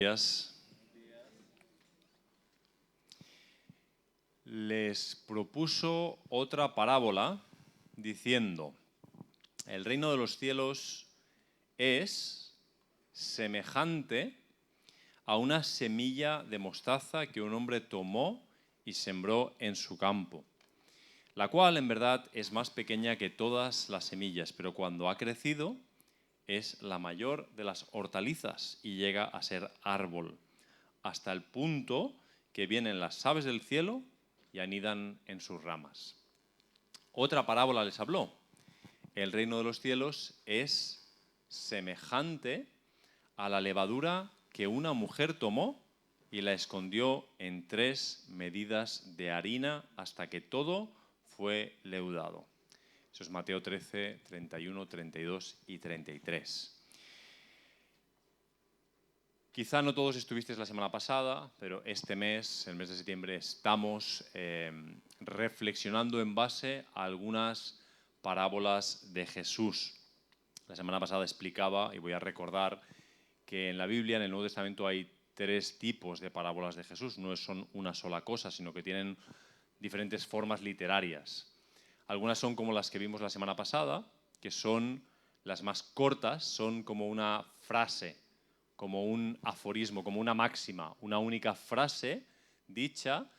Días. Les propuso otra parábola diciendo: el reino de los cielos es semejante a una semilla de mostaza que un hombre tomó y sembró en su campo, la cual en verdad es más pequeña que todas las semillas, pero cuando ha crecido es la mayor de las hortalizas y llega a ser árbol, hasta el punto que vienen las aves del cielo y anidan en sus ramas. Otra parábola les habló: el reino de los cielos es semejante a la levadura que una mujer tomó y la escondió en 3 medidas de harina hasta que todo fue leudado. Eso es Mateo 13, 31, 32 y 33. Quizá no todos estuvisteis la semana pasada, pero este mes, el mes de septiembre, estamos reflexionando en base a algunas parábolas de Jesús. La semana pasada explicaba, y voy a recordar, que en la Biblia, en el Nuevo Testamento, hay 3 tipos de parábolas de Jesús. No son una sola cosa, sino que tienen diferentes formas literarias. Algunas son como las que vimos la semana pasada, que son las más cortas, son como una frase, como un aforismo, como una máxima, una única frase dicha.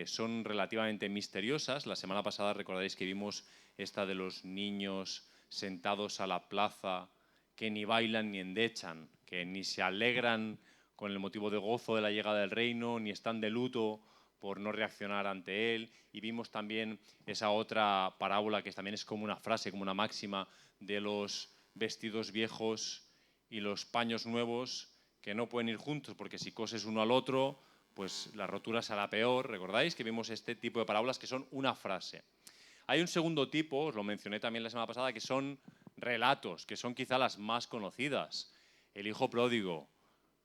Son relativamente misteriosas. La semana pasada recordaréis que vimos esta de los niños sentados a la plaza que ni bailan ni endechan, que ni se alegran con el motivo de gozo de la llegada del reino, ni están de luto por no reaccionar ante él. Y vimos también esa otra parábola que también es como una frase, como una máxima, de los vestidos viejos y los paños nuevos, que no pueden ir juntos porque si coses uno al otro, pues la rotura será peor. ¿Recordáis que vimos este tipo de parábolas que son una frase? Hay un segundo tipo, os lo mencioné también la semana pasada, que son relatos, que son quizá las más conocidas. El hijo pródigo,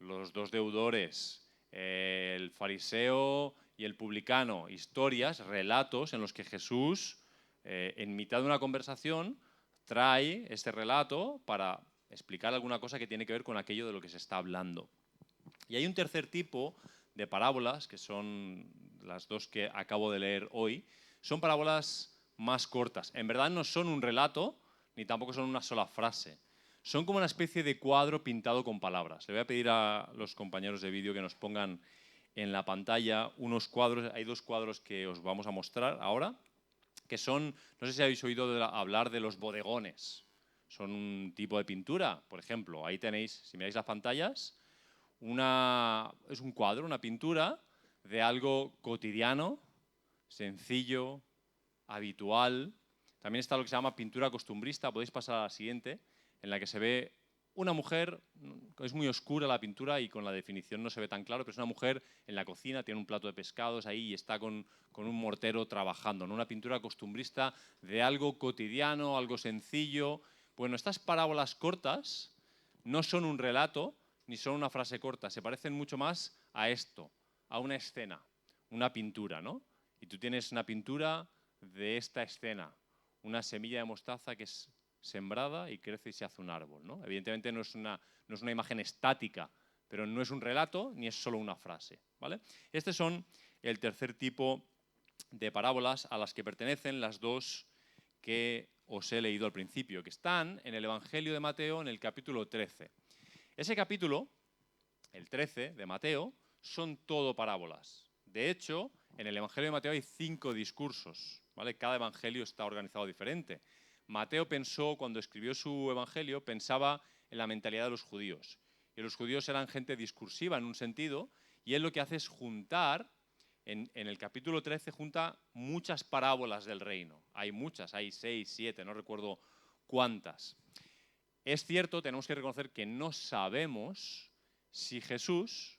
los 2 deudores, el fariseo y el publicano. Historias, relatos en los que Jesús, en mitad de una conversación, trae este relato para explicar alguna cosa que tiene que ver con aquello de lo que se está hablando. Y hay un tercer tipo de parábolas, que son las 2 que acabo de leer hoy. Son parábolas más cortas. En verdad no son un relato, ni tampoco son una sola frase. Son como una especie de cuadro pintado con palabras. Le voy a pedir a los compañeros de vídeo que nos pongan en la pantalla unos cuadros. Hay 2 cuadros que os vamos a mostrar ahora, que son, no sé si habéis oído hablar de los bodegones. Son un tipo de pintura, por ejemplo. Ahí tenéis, si miráis las pantallas, es un cuadro, una pintura de algo cotidiano, sencillo, habitual. También está lo que se llama pintura costumbrista. Podéis pasar a la siguiente, en la que se ve una mujer. Es muy oscura la pintura y con la definición no se ve tan claro, pero es una mujer en la cocina, tiene un plato de pescados ahí y está con un mortero trabajando, ¿no? Una pintura costumbrista de algo cotidiano, algo sencillo. Bueno, estas parábolas cortas no son un relato ni son una frase corta, se parecen mucho más a esto, a una escena, una pintura, ¿no? Y tú tienes una pintura de esta escena, una semilla de mostaza que es sembrada y crece y se hace un árbol, ¿no? Evidentemente no es una imagen estática, pero no es un relato ni es solo una frase, ¿vale? Estos son el tercer tipo de parábolas a las que pertenecen las 2 que os he leído al principio, que están en el Evangelio de Mateo en el capítulo 13. Ese capítulo, el 13 de Mateo, son todo parábolas. De hecho, en el Evangelio de Mateo hay 5 discursos, ¿vale? Cada evangelio está organizado diferente. Mateo pensó, cuando escribió su evangelio, pensaba en la mentalidad de los judíos. Y los judíos eran gente discursiva en un sentido, y él lo que hace es juntar, en el capítulo 13, junta muchas parábolas del reino. Hay muchas, hay 6, 7, no recuerdo cuántas. Es cierto, tenemos que reconocer que no sabemos si Jesús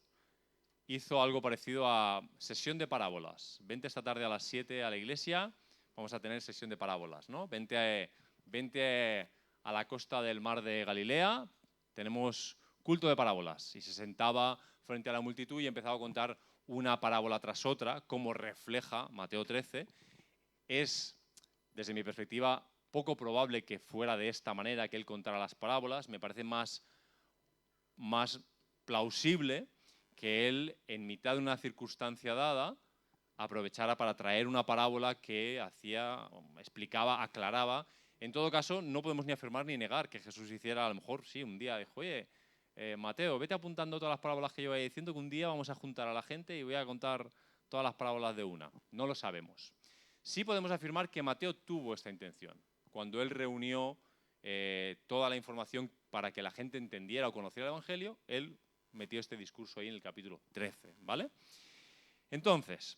hizo algo parecido a sesión de parábolas. Vente esta tarde a las 7 a la iglesia, vamos a tener sesión de parábolas, ¿no? Vente a la costa del mar de Galilea, tenemos culto de parábolas. Y se sentaba frente a la multitud y empezaba a contar una parábola tras otra, como refleja Mateo 13. Es, desde mi perspectiva, poco probable que fuera de esta manera que él contara las parábolas. Me parece más plausible que él, en mitad de una circunstancia dada, aprovechara para traer una parábola que explicaba, aclaraba. En todo caso, no podemos ni afirmar ni negar que Jesús hiciera, a lo mejor, sí, un día dijo, oye, Mateo, vete apuntando todas las parábolas que yo vaya diciendo, que un día vamos a juntar a la gente y voy a contar todas las parábolas de una. No lo sabemos. Sí podemos afirmar que Mateo tuvo esta intención. Cuando él reunió toda la información para que la gente entendiera o conociera el Evangelio, él metió este discurso ahí en el capítulo 13, ¿vale? Entonces,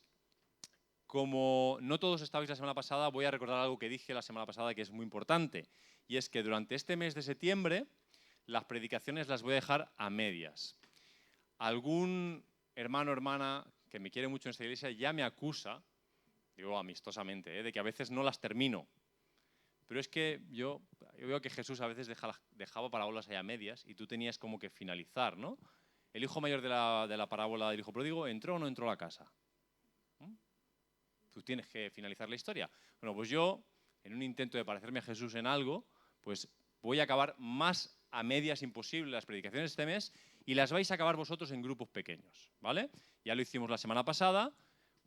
como no todos estabais la semana pasada, voy a recordar algo que dije la semana pasada que es muy importante, y es que durante este mes de septiembre las predicaciones las voy a dejar a medias. Algún hermano o hermana que me quiere mucho en esta iglesia ya me acusa, digo amistosamente, de que a veces no las termino. Pero es que yo veo que Jesús a veces dejaba parábolas ahí a medias y tú tenías como que finalizar, ¿no? El hijo mayor de la parábola del hijo pródigo, ¿entró o no entró a la casa? Tú tienes que finalizar la historia. Bueno, pues yo, en un intento de parecerme a Jesús en algo, pues voy a acabar más a medias imposible las predicaciones este mes y las vais a acabar vosotros en grupos pequeños, ¿vale? Ya lo hicimos la semana pasada,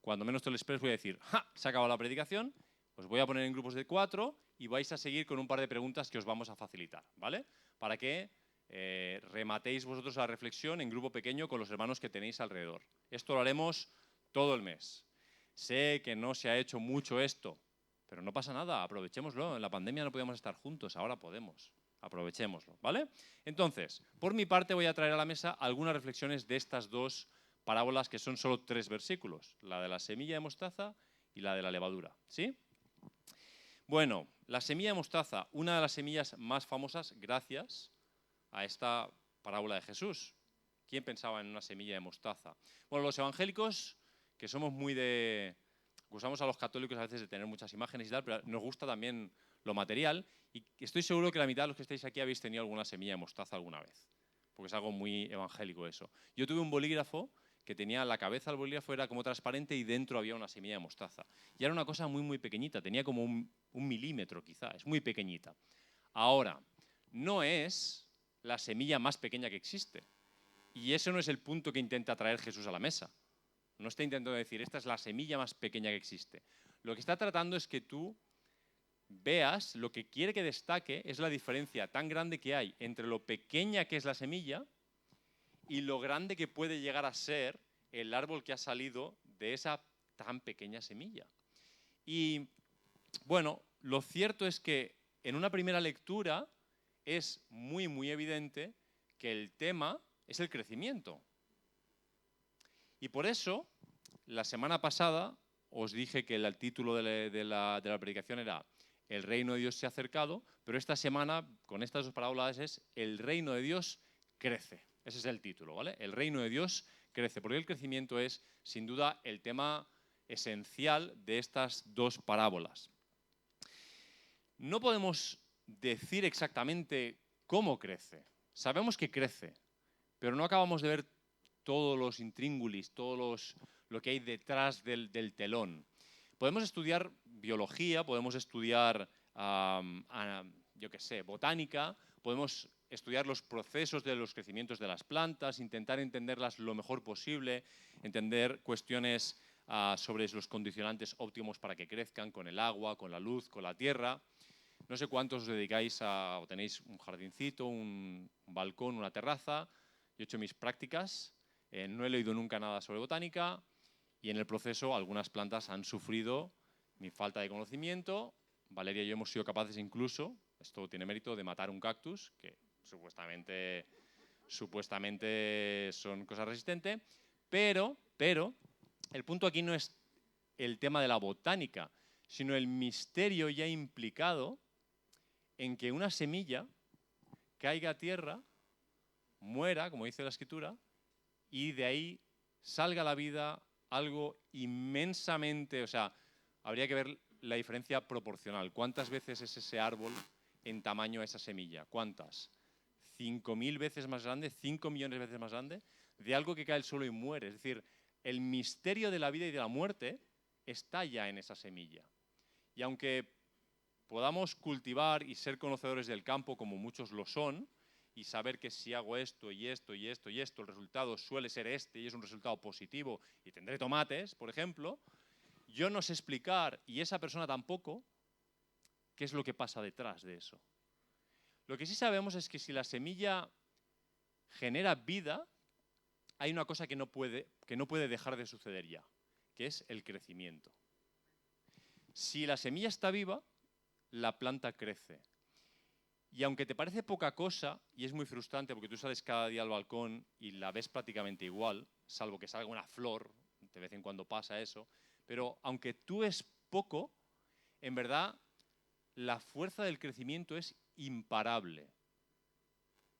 cuando menos te lo esperes voy a decir, ¡ja! Se ha acabado la predicación, os voy a poner en grupos de 4 y vais a seguir con un par de preguntas que os vamos a facilitar, ¿vale? Para que rematéis vosotros la reflexión en grupo pequeño con los hermanos que tenéis alrededor. Esto lo haremos todo el mes. Sé que no se ha hecho mucho esto, pero no pasa nada, aprovechémoslo. En la pandemia no podíamos estar juntos, ahora podemos. Aprovechémoslo, ¿vale? Entonces, por mi parte voy a traer a la mesa algunas reflexiones de estas dos parábolas que son solo 3 versículos, la de la semilla de mostaza y la de la levadura, ¿sí? Bueno, la semilla de mostaza, una de las semillas más famosas gracias a esta parábola de Jesús. ¿Quién pensaba en una semilla de mostaza? Bueno, los evangélicos, que somos muy de... Acusamos a los católicos a veces de tener muchas imágenes y tal, pero nos gusta también lo material y estoy seguro que la mitad de los que estáis aquí habéis tenido alguna semilla de mostaza alguna vez, porque es algo muy evangélico eso. Yo tuve un bolígrafo que tenía la cabeza del bolígrafo era como transparente y dentro había una semilla de mostaza. Y era una cosa muy, muy pequeñita, tenía como un milímetro quizá, es muy pequeñita. Ahora, no es la semilla más pequeña que existe. Y eso no es el punto que intenta traer Jesús a la mesa. No está intentando decir, esta es la semilla más pequeña que existe. Lo que está tratando es que tú veas, lo que quiere que destaque es la diferencia tan grande que hay entre lo pequeña que es la semilla y lo grande que puede llegar a ser el árbol que ha salido de esa tan pequeña semilla. Y bueno, lo cierto es que en una primera lectura es muy, muy evidente que el tema es el crecimiento. Y por eso, la semana pasada os dije que el título de la predicación era El reino de Dios se ha acercado, pero esta semana, con estas dos parábolas, es El reino de Dios crece. Ese es el título, ¿vale? El reino de Dios crece, porque el crecimiento es, sin duda, el tema esencial de estas dos parábolas. No podemos decir exactamente cómo crece. Sabemos que crece, pero no acabamos de ver todos los intríngulis, lo que hay detrás del telón. Podemos estudiar biología, podemos estudiar, yo qué sé, botánica, podemos estudiar los procesos de los crecimientos de las plantas, intentar entenderlas lo mejor posible, entender cuestiones sobre los condicionantes óptimos para que crezcan, con el agua, con la luz, con la tierra. No sé cuántos os dedicáis o tenéis un jardincito, un balcón, una terraza. Yo he hecho mis prácticas, no he leído nunca nada sobre botánica y en el proceso algunas plantas han sufrido mi falta de conocimiento. Valeria y yo hemos sido capaces incluso, esto tiene mérito, de matar un cactus, que supuestamente son cosas resistentes, pero el punto aquí no es el tema de la botánica, sino el misterio ya implicado en que una semilla caiga a tierra, muera, como dice la Escritura, y de ahí salga a la vida algo inmensamente, o sea, habría que ver la diferencia proporcional. ¿Cuántas veces es ese árbol en tamaño a esa semilla? ¿Cuántas? 5.000 veces más grande, 5 millones de veces más grande, de algo que cae al suelo y muere. Es decir, el misterio de la vida y de la muerte está ya en esa semilla. Y aunque podamos cultivar y ser conocedores del campo como muchos lo son, y saber que si hago esto y esto y esto y esto, el resultado suele ser este y es un resultado positivo y tendré tomates, por ejemplo, yo no sé explicar, y esa persona tampoco, qué es lo que pasa detrás de eso. Lo que sí sabemos es que si la semilla genera vida, hay una cosa que no puede dejar de suceder ya, que es el crecimiento. Si la semilla está viva, la planta crece. Y aunque te parece poca cosa, y es muy frustrante porque tú sales cada día al balcón y la ves prácticamente igual, salvo que salga una flor, de vez en cuando pasa eso, pero aunque tú es poco, en verdad la fuerza del crecimiento es imparable.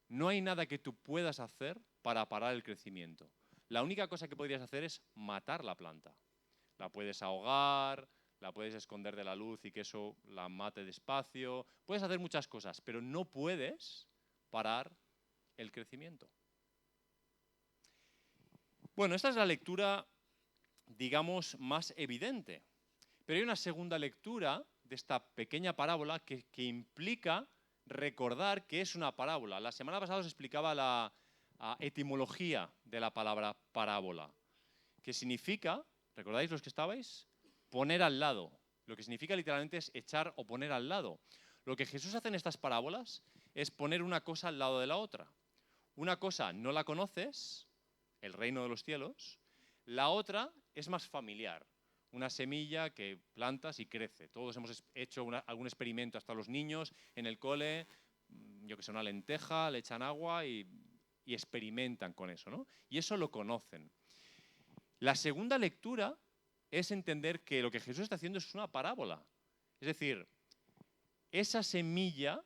No hay nada que tú puedas hacer para parar el crecimiento. La única cosa que podrías hacer es matar la planta. La puedes ahogar, la puedes esconder de la luz y que eso la mate despacio. Puedes hacer muchas cosas, pero no puedes parar el crecimiento. Bueno, esta es la lectura, digamos, más evidente. Pero hay una segunda lectura de esta pequeña parábola que implica recordar que es una parábola. La semana pasada os explicaba la etimología de la palabra parábola, que significa, ¿recordáis los que estabais? Poner al lado. Lo que significa literalmente es echar o poner al lado. Lo que Jesús hace en estas parábolas es poner una cosa al lado de la otra. Una cosa no la conoces, el reino de los cielos, la otra es más familiar. Una semilla que plantas y crece. Todos hemos hecho algún experimento, hasta los niños en el cole, yo que sé, una lenteja, le echan agua y experimentan con eso, ¿no? Y eso lo conocen. La segunda lectura es entender que lo que Jesús está haciendo es una parábola. Es decir, esa semilla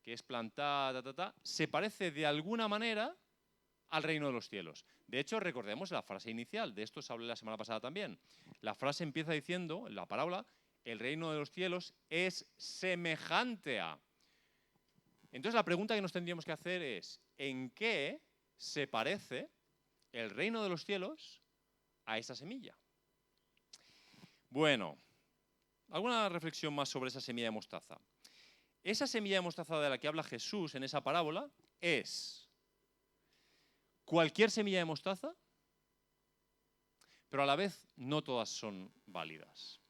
que es plantada, se parece de alguna manera al reino de los cielos. De hecho, recordemos la frase inicial, de esto os hablé la semana pasada también. La frase empieza diciendo, en la parábola, el reino de los cielos es semejante a. Entonces la pregunta que nos tendríamos que hacer es, ¿en qué se parece el reino de los cielos a esa semilla? Bueno, alguna reflexión más sobre esa semilla de mostaza. Esa semilla de mostaza de la que habla Jesús en esa parábola es cualquier semilla de mostaza, pero a la vez no todas son válidas.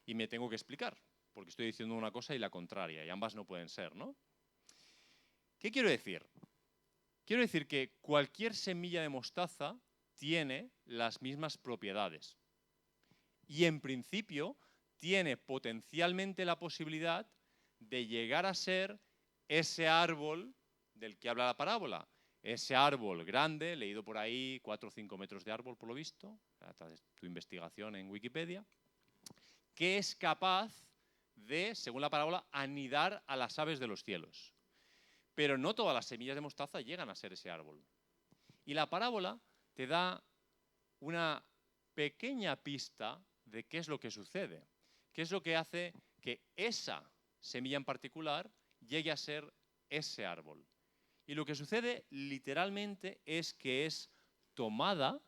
Y me tengo que explicar, porque estoy diciendo una cosa y la contraria, y ambas no pueden ser, ¿no? ¿Qué quiero decir? Quiero decir que cualquier semilla de mostaza tiene las mismas propiedades. Y en principio tiene potencialmente la posibilidad de llegar a ser ese árbol del que habla la parábola. Ese árbol grande, leído por ahí, 4 o 5 metros de árbol por lo visto, tu investigación en Wikipedia, que es capaz de, según la parábola, anidar a las aves de los cielos. Pero no todas las semillas de mostaza llegan a ser ese árbol. Y la parábola te da una pequeña pista de qué es lo que sucede, qué es lo que hace que esa semilla en particular llegue a ser ese árbol. Y lo que sucede literalmente es que es tomada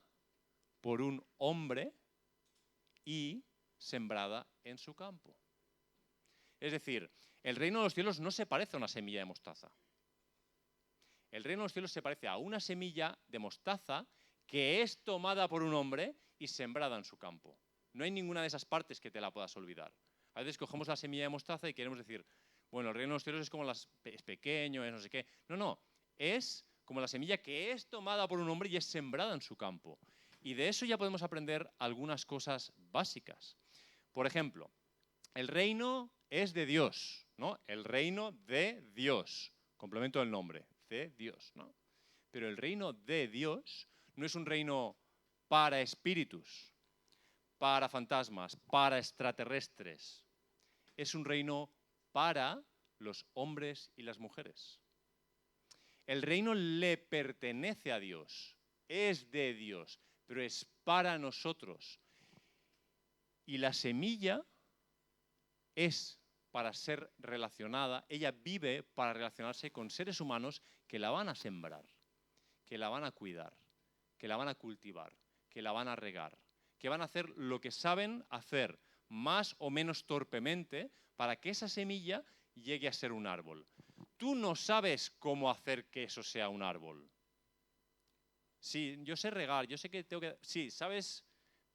por un hombre y sembrada en su campo. Es decir, el reino de los cielos no se parece a una semilla de mostaza. El reino de los cielos se parece a una semilla de mostaza que es tomada por un hombre y sembrada en su campo. No hay ninguna de esas partes que te la puedas olvidar. A veces cogemos la semilla de mostaza y queremos decir, bueno, el reino de los cielos es como es pequeño, es no sé qué. No, es como la semilla que es tomada por un hombre y es sembrada en su campo. Y de eso ya podemos aprender algunas cosas básicas. Por ejemplo, el reino es de Dios, ¿no? El reino de Dios. Complemento del nombre, de Dios, ¿no? Pero el reino de Dios no es un reino para espíritus, para fantasmas, para extraterrestres. Es un reino para los hombres y las mujeres. El reino le pertenece a Dios, es de Dios, pero es para nosotros. Y la semilla es para ser relacionada, ella vive para relacionarse con seres humanos que la van a sembrar, que la van a cuidar, que la van a cultivar, que la van a regar, que van a hacer lo que saben hacer, más o menos torpemente, para que esa semilla llegue a ser un árbol. tú no sabes cómo hacer que eso sea un árbol. Sí, yo sé regar, yo sé que tengo que... Sí, sabes,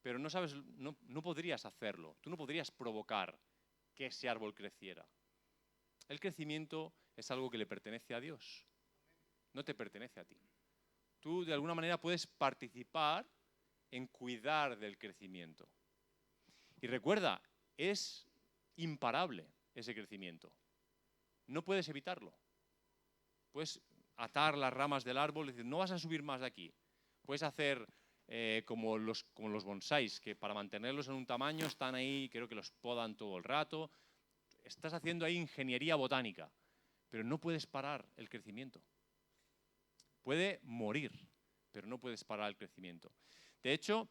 pero no sabes, no podrías hacerlo. Tú no podrías provocar que ese árbol creciera. El crecimiento es algo que le pertenece a Dios, no te pertenece a ti. Tú de alguna manera puedes participar en cuidar del crecimiento. Y recuerda, es imparable ese crecimiento. No puedes evitarlo. Puedes atar las ramas del árbol y decir, no vas a subir más de aquí. Puedes hacer como los bonsáis, que para mantenerlos en un tamaño están ahí, creo que los podan todo el rato. Estás haciendo ahí ingeniería botánica, pero no puedes parar el crecimiento. Puede morir, pero no puedes parar el crecimiento. De hecho,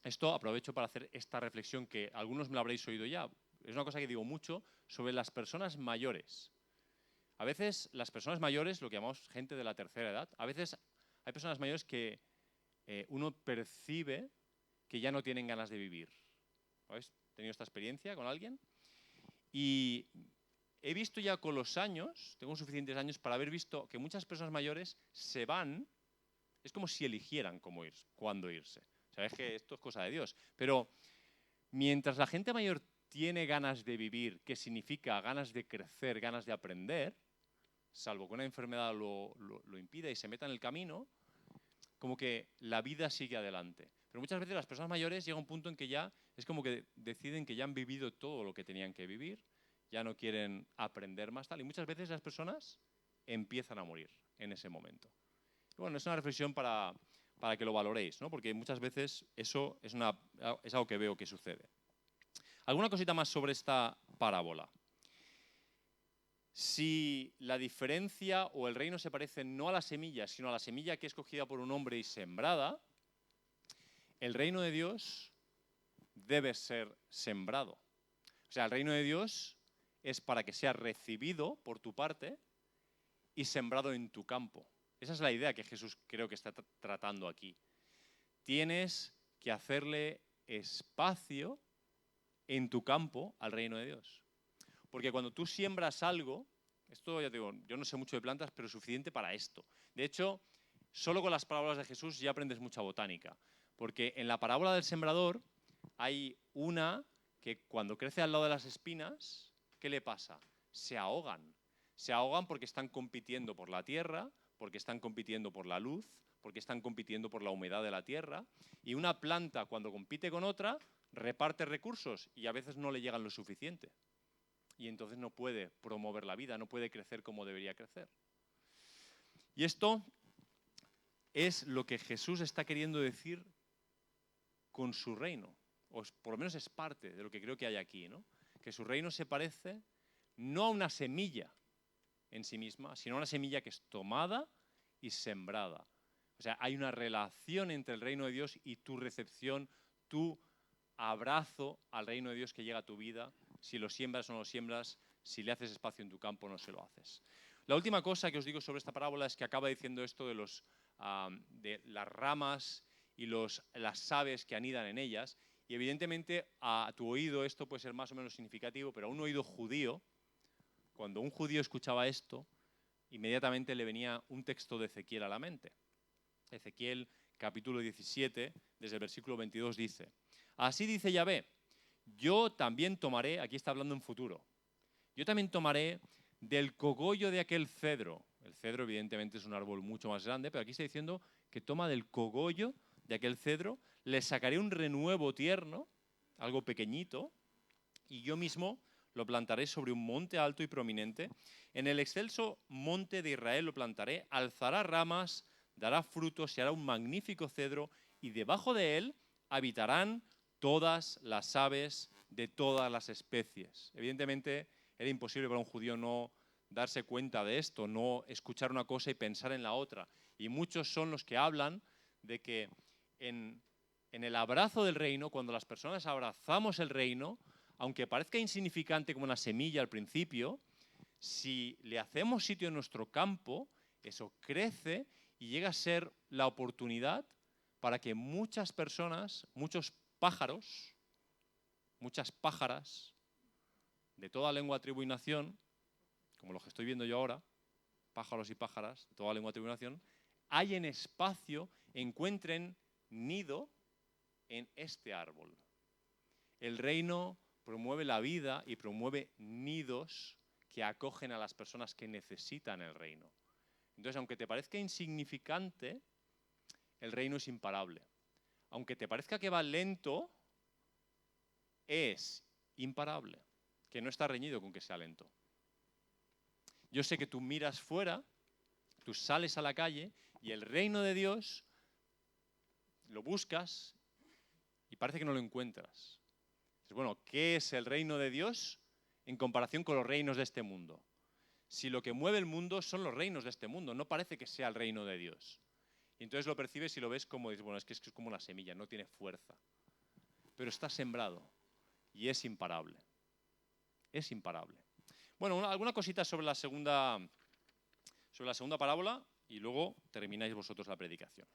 esto aprovecho para hacer esta reflexión que algunos me la habréis oído ya. Es una cosa que digo mucho sobre las personas mayores. A veces las personas mayores, lo que llamamos gente de la tercera edad, a veces hay personas mayores que uno percibe que ya no tienen ganas de vivir. ¿Habéis tenido esta experiencia con alguien? Y he visto ya con los años, tengo suficientes años para haber visto que muchas personas mayores se van, es como si eligieran cuándo irse. Sabes que esto es cosa de Dios. Pero mientras la gente mayor tiene ganas de vivir, que significa ganas de crecer, ganas de aprender, salvo que una enfermedad lo impida y se meta en el camino, como que la vida sigue adelante. Pero muchas veces las personas mayores llega un punto en que ya es como que deciden que ya han vivido todo lo que tenían que vivir, ya no quieren aprender más tal, y muchas veces las personas empiezan a morir en ese momento. Y bueno, es una reflexión para que lo valoréis, ¿no? Porque muchas veces eso es algo que veo que sucede. ¿Alguna cosita más sobre esta parábola? Si la diferencia o el reino se parece no a la semilla, sino a la semilla que es cogida por un hombre y sembrada, el reino de Dios debe ser sembrado. O sea, el reino de Dios es para que sea recibido por tu parte y sembrado en tu campo. Esa es la idea que Jesús creo que está tratando aquí. Tienes que hacerle espacio en tu campo al reino de Dios. Porque cuando tú siembras algo, esto ya te digo, yo no sé mucho de plantas, pero es suficiente para esto. De hecho, solo con las parábolas de Jesús ya aprendes mucha botánica. Porque en la parábola del sembrador hay una que cuando crece al lado de las espinas, ¿qué le pasa? Se ahogan. Se ahogan porque están compitiendo por la tierra, porque están compitiendo por la luz, porque están compitiendo por la humedad de la tierra. Y una planta, cuando compite con otra, reparte recursos y a veces no le llegan lo suficiente. Y entonces no puede promover la vida, no puede crecer como debería crecer. Y esto es lo que Jesús está queriendo decir con su reino, o por lo menos es parte de lo que creo que hay aquí, ¿no? Que su reino se parece no a una semilla en sí misma, sino a una semilla que es tomada y sembrada. O sea, hay una relación entre el reino de Dios y tu recepción, tu abrazo al reino de Dios que llega a tu vida, si lo siembras o no lo siembras, si le haces espacio en tu campo o no se lo haces. La última cosa que os digo sobre esta parábola es que acaba diciendo esto de las ramas y las aves que anidan en ellas, y evidentemente a tu oído esto puede ser más o menos significativo, pero a un oído judío, cuando un judío escuchaba esto, inmediatamente le venía un texto de Ezequiel a la mente. Ezequiel capítulo 17, desde el versículo 22 dice: así dice Yahvé, yo también tomaré, aquí está hablando en futuro, yo también tomaré del cogollo de aquel cedro. El cedro evidentemente es un árbol mucho más grande, pero aquí está diciendo que toma del cogollo de aquel cedro, le sacaré un renuevo tierno, algo pequeñito, y yo mismo lo plantaré sobre un monte alto y prominente. En el excelso monte de Israel lo plantaré, alzará ramas, dará frutos y hará un magnífico cedro, y debajo de él habitarán todas las aves de todas las especies. Evidentemente era imposible para un judío no darse cuenta de esto, no escuchar una cosa y pensar en la otra. Y muchos son los que hablan de que en el abrazo del reino, cuando las personas abrazamos el reino, aunque parezca insignificante como una semilla al principio, si le hacemos sitio en nuestro campo, eso crece y llega a ser la oportunidad para que muchas personas, muchos pájaros, muchas pájaras de toda lengua, tribu y nación, como los que estoy viendo yo ahora, pájaros y pájaras, de toda lengua de tribulación, hallen espacio, encuentren nido en este árbol. El reino promueve la vida y promueve nidos que acogen a las personas que necesitan el reino. Entonces, aunque te parezca insignificante, el reino es imparable. Aunque te parezca que va lento, es imparable, que no está reñido con que sea lento. Yo sé que tú miras fuera, tú sales a la calle y el reino de Dios lo buscas y parece que no lo encuentras. Bueno, ¿qué es el reino de Dios en comparación con los reinos de este mundo? Si lo que mueve el mundo son los reinos de este mundo, no parece que sea el reino de Dios. Y entonces lo percibes y lo ves como, dices, bueno, es que es como una semilla, no tiene fuerza. Pero está sembrado y es imparable. Es imparable. Bueno, alguna cosita sobre la segunda parábola y luego termináis vosotros la predicación.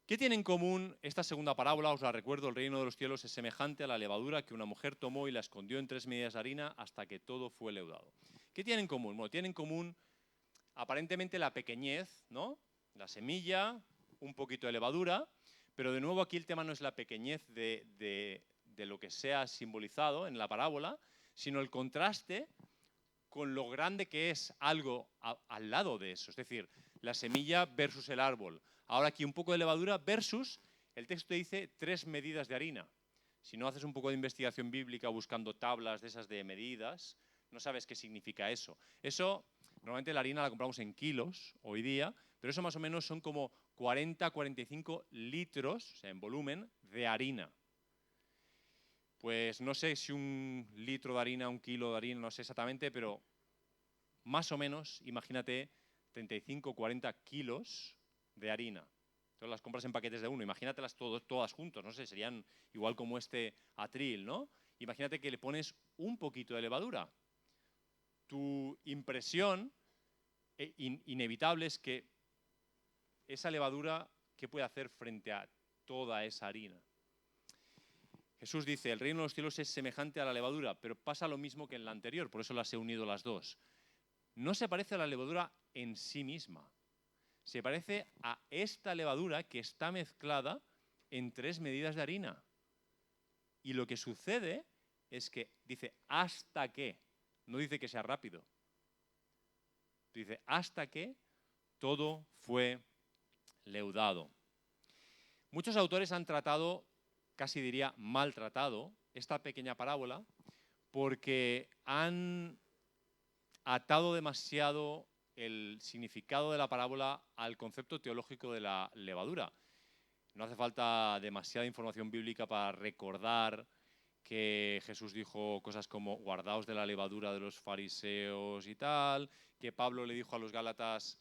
¿Qué tiene en común esta segunda parábola? Os la recuerdo, el reino de los cielos es semejante a la levadura que una mujer tomó y la escondió en 3 medidas de harina hasta que todo fue leudado. ¿Qué tiene en común? Bueno, tiene en común aparentemente la pequeñez, ¿no? La semilla, un poquito de levadura, pero de nuevo aquí el tema no es la pequeñez de lo que sea simbolizado en la parábola, sino el contraste con lo grande que es algo al lado de eso, es decir, la semilla versus el árbol. Ahora aquí un poco de levadura versus, el texto dice 3 medidas de harina. Si no haces un poco de investigación bíblica buscando tablas de esas de medidas, no sabes qué significa eso. Eso, normalmente la harina la compramos en kilos hoy día, pero eso más o menos son como 40-45 litros, o sea, en volumen, de harina. Pues no sé si 1 litro de harina, 1 kilo de harina, no sé exactamente, pero más o menos, imagínate, 35-40 kilos de harina. Entonces las compras en paquetes de 1, imagínatelas todas juntas, no sé, serían igual como este atril, ¿no? Imagínate que le pones un poquito de levadura. Tu impresión inevitable es que esa levadura, ¿qué puede hacer frente a toda esa harina? Jesús dice, el reino de los cielos es semejante a la levadura, pero pasa lo mismo que en la anterior, por eso las he unido las dos. No se parece a la levadura en sí misma, se parece a esta levadura que está mezclada en 3 medidas de harina. Y lo que sucede es que dice hasta que, no dice que sea rápido, dice hasta que todo fue leudado. Muchos autores han tratado, casi diría maltratado, esta pequeña parábola porque han atado demasiado el significado de la parábola al concepto teológico de la levadura. No hace falta demasiada información bíblica para recordar que Jesús dijo cosas como guardaos de la levadura de los fariseos y tal, que Pablo le dijo a los gálatas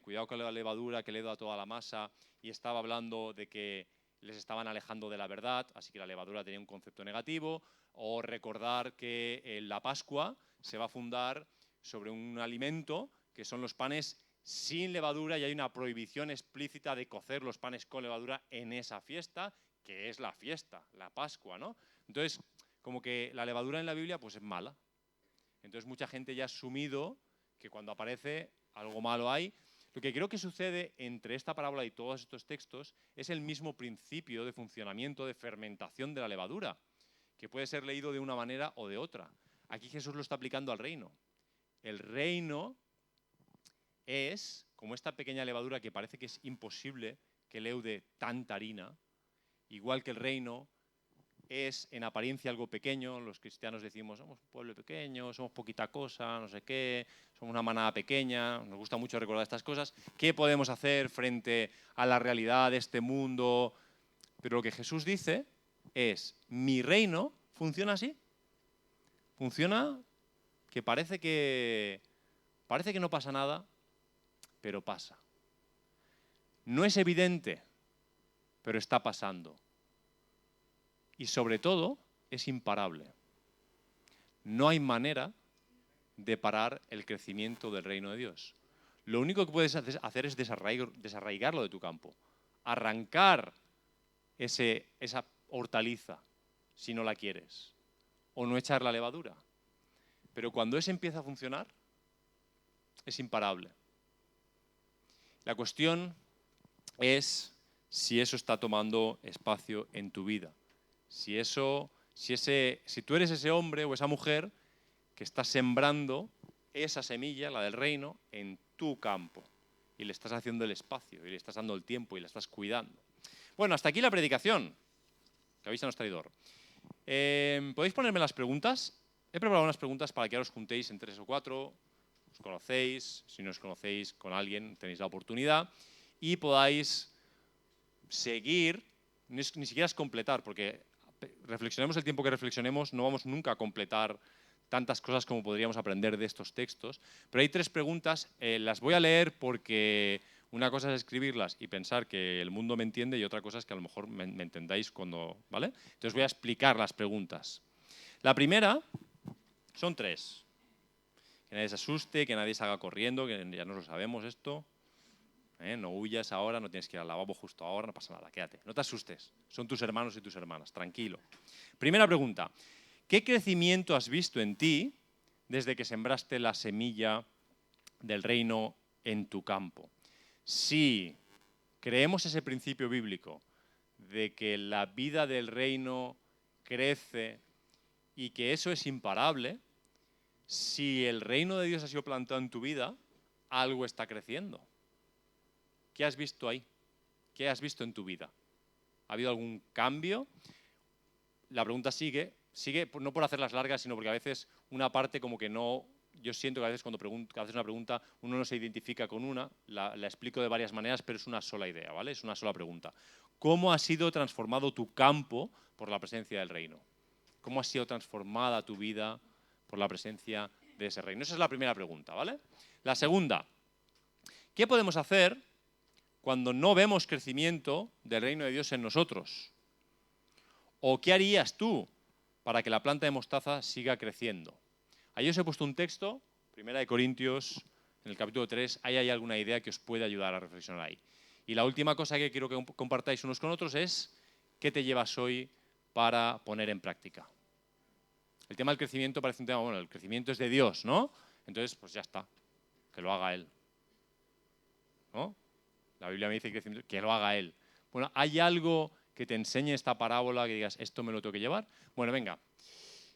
cuidado con la levadura que le da a toda la masa, y estaba hablando de que les estaban alejando de la verdad, así que la levadura tenía un concepto negativo, o recordar que la Pascua se va a fundar sobre un alimento que son los panes sin levadura y hay una prohibición explícita de cocer los panes con levadura en esa fiesta, que es la fiesta, la Pascua, ¿no? Entonces, como que la levadura en la Biblia pues es mala. Entonces mucha gente ya ha asumido que cuando aparece algo malo hay. Lo que creo que sucede entre esta parábola y todos estos textos es el mismo principio de funcionamiento, de fermentación de la levadura, que puede ser leído de una manera o de otra. Aquí Jesús lo está aplicando al reino. El reino es como esta pequeña levadura que parece que es imposible que leude tanta harina, igual que el reino es en apariencia algo pequeño. Los cristianos decimos, somos un pueblo pequeño, somos poquita cosa, no sé qué, somos una manada pequeña, nos gusta mucho recordar estas cosas. ¿Qué podemos hacer frente a la realidad de este mundo? Pero lo que Jesús dice es, mi reino funciona así. Funciona que parece que no pasa nada, pero pasa. No es evidente, pero está pasando. Y sobre todo, es imparable. No hay manera de parar el crecimiento del reino de Dios. Lo único que puedes hacer es desarraigarlo de tu campo. Arrancar esa hortaliza, si no la quieres. O no echar la levadura. Pero cuando eso empieza a funcionar, es imparable. La cuestión es si eso está tomando espacio en tu vida. Si tú eres ese hombre o esa mujer que está sembrando esa semilla, la del reino, en tu campo. Y le estás haciendo el espacio, y le estás dando el tiempo, y la estás cuidando. Bueno, hasta aquí la predicación. Que avisa no es traidor. ¿Podéis ponerme las preguntas? He preparado unas preguntas para que ahora os juntéis en 3 o 4, os conocéis, si no os conocéis con alguien tenéis la oportunidad, y podáis seguir, ni siquiera es completar, porque reflexionemos el tiempo que reflexionemos, no vamos nunca a completar tantas cosas como podríamos aprender de estos textos, pero hay 3 preguntas, las voy a leer porque una cosa es escribirlas y pensar que el mundo me entiende y otra cosa es que a lo mejor me entendáis cuando, ¿vale? Entonces voy a explicar las preguntas. La primera son 3. Que nadie se asuste, que nadie salga corriendo, que ya no lo sabemos esto. No huyas ahora, no tienes que ir al lavabo justo ahora, no pasa nada, quédate. No te asustes, son tus hermanos y tus hermanas, tranquilo. Primera pregunta. ¿Qué crecimiento has visto en ti desde que sembraste la semilla del reino en tu campo? Si creemos ese principio bíblico de que la vida del reino crece y que eso es imparable, si el reino de Dios ha sido plantado en tu vida, algo está creciendo. ¿Qué has visto ahí? ¿Qué has visto en tu vida? ¿Ha habido algún cambio? La pregunta sigue no por hacerlas largas, sino porque a veces una parte como que no... Yo siento que a veces cuando haces una pregunta uno no se identifica con una, la explico de varias maneras, pero es una sola idea, ¿vale? Es una sola pregunta. ¿Cómo ha sido transformado tu campo por la presencia del reino? ¿Cómo ha sido transformada tu vida por la presencia de ese reino? Esa es la primera pregunta, ¿vale? La segunda, ¿qué podemos hacer cuando no vemos crecimiento del reino de Dios en nosotros? ¿O qué harías tú para que la planta de mostaza siga creciendo? Ahí os he puesto un texto, 1 Corintios, en el capítulo 3, ahí hay alguna idea que os puede ayudar a reflexionar ahí. Y la última cosa que quiero que compartáis unos con otros es ¿qué te llevas hoy para poner en práctica? El tema del crecimiento parece un tema, bueno, el crecimiento es de Dios, ¿no? Entonces, pues ya está, que lo haga Él, ¿no? La Biblia me dice que lo haga Él. Bueno, ¿hay algo que te enseñe esta parábola que digas, esto me lo tengo que llevar? Bueno, venga.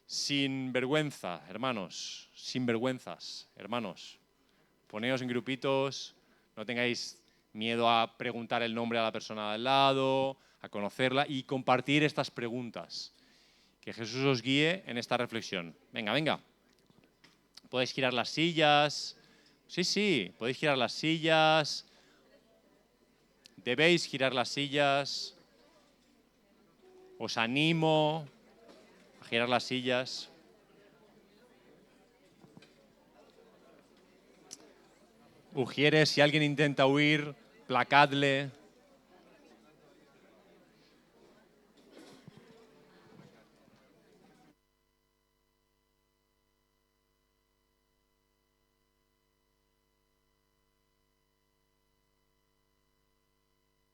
Sin vergüenza, hermanos, sin vergüenzas, hermanos. Poneos en grupitos, no tengáis miedo a preguntar el nombre a la persona de al lado, a conocerla y compartir estas preguntas. Que Jesús os guíe en esta reflexión. Venga, venga. Podéis girar las sillas. Sí, podéis girar las sillas. Debéis girar las sillas. Os animo a girar las sillas. Ujieres, si alguien intenta huir, placadle.